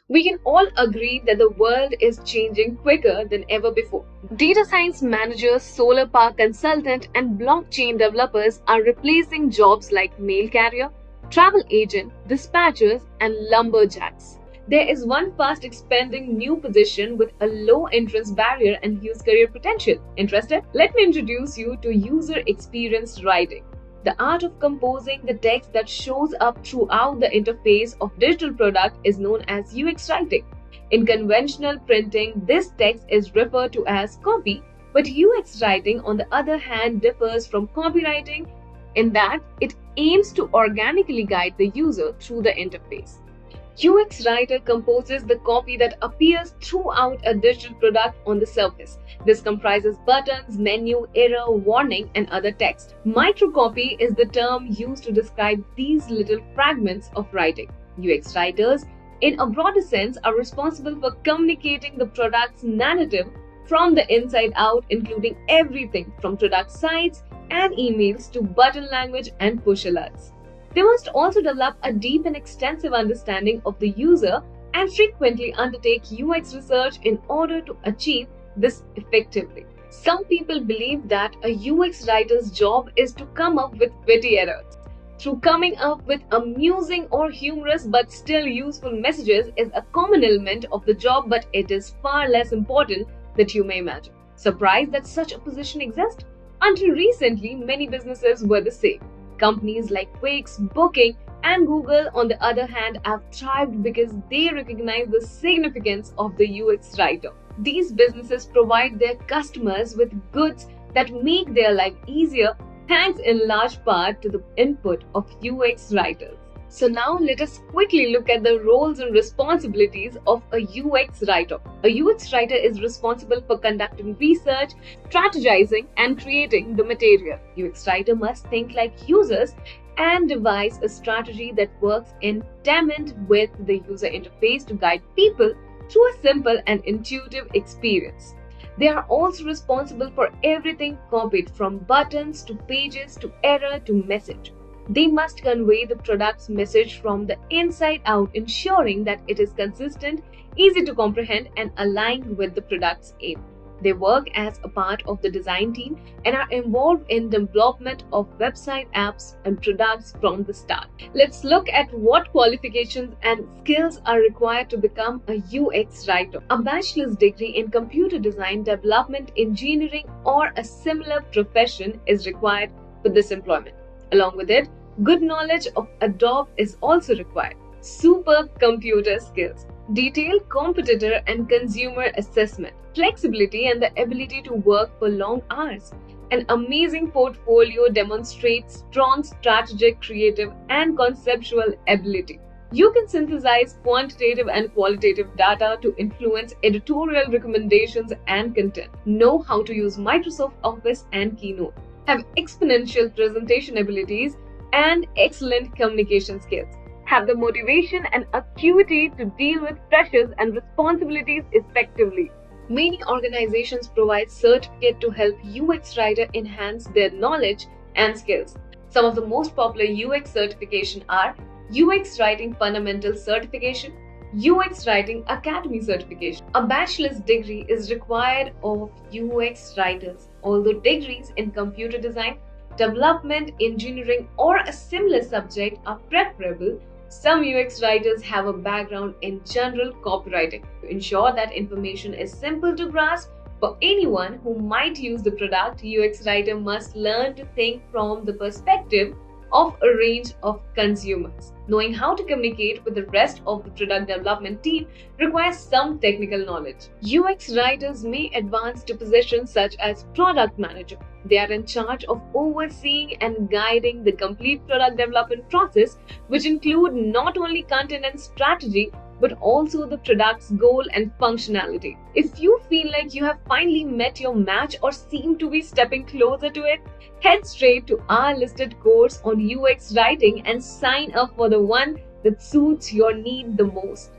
We can all agree that the world is changing quicker than ever before. Data science managers, solar park consultants, and blockchain developers are replacing jobs like mail carrier, travel agent, dispatchers, and lumberjacks. There is one fast expanding new position with a low entrance barrier and huge career potential. Interested? Let me introduce you to user experience writing, the art of composing the text that shows up throughout the interface of digital product is known as UX writing. In conventional printing, this text is referred to as copy, but UX writing, on the other hand, differs from copywriting in that it aims to organically guide the user through the interface. UX writer composes the copy that appears throughout a digital product on the surface. This comprises buttons, menu, error, warning, and other text. Microcopy is the term used to describe these little fragments of writing. UX writers, in a broader sense, are responsible for communicating the product's narrative from the inside out, including everything from product sites and emails to button language and push alerts. They must also develop a deep and extensive understanding of the user and frequently undertake UX research in order to achieve this effectively. Some people believe that a UX writer's job is to come up with witty errors. Through coming up with amusing or humorous but still useful messages is a common element of the job, but it is far less important than you may imagine. Surprised that such a position exists? Until recently, many businesses were the same. Companies like Wix, Booking, and Google, on the other hand, have thrived because they recognize the significance of the UX writer. These businesses provide their customers with goods that make their life easier, thanks in large part to the input of UX writers. So now let us quickly look at the roles and responsibilities of a UX writer. A UX writer is responsible for conducting research, strategizing, and creating the material. UX writer must think like users and devise a strategy that works in tandem with the user interface to guide people through a simple and intuitive experience. They are also responsible for everything copied, from buttons to pages to error to message. They must convey the product's message from the inside out, ensuring that it is consistent, easy to comprehend, and aligned with the product's aim. They work as a part of the design team and are involved in the development of website, apps, and products from the start. Let's look at what qualifications and skills are required to become a UX writer. A bachelor's degree in computer design, development, engineering, or a similar profession is required for this employment. Along with it, good knowledge of Adobe is also required. Superb computer skills, detailed competitor and consumer assessment, flexibility, and the ability to work for long hours. An amazing portfolio demonstrates strong strategic, creative, and conceptual ability. You can synthesize quantitative and qualitative data to influence editorial recommendations and content. Know how to use Microsoft Office and Keynote. Have exponential presentation abilities and excellent communication skills. Have the motivation and acuity to deal with pressures and responsibilities effectively. Many organizations provide certificates to help UX writers enhance their knowledge and skills. Some of the most popular UX certifications are UX Writing Fundamental Certification, UX Writing Academy Certification. A bachelor's degree is required of UX writers. Although degrees in computer design, development, engineering, or a similar subject are preferable, some UX writers have a background in general copywriting. To ensure that information is simple to grasp for anyone who might use the product, UX writer must learn to think from the perspective of a range of consumers. Knowing how to communicate with the rest of the product development team requires some technical knowledge. UX writers may advance to positions such as product manager. They are in charge of overseeing and guiding the complete product development process, which include not only content and strategy, but also the product's goal and functionality. If you feel like you have finally met your match or seem to be stepping closer to it, head straight to our listed course on UX writing and sign up for the one that suits your need the most.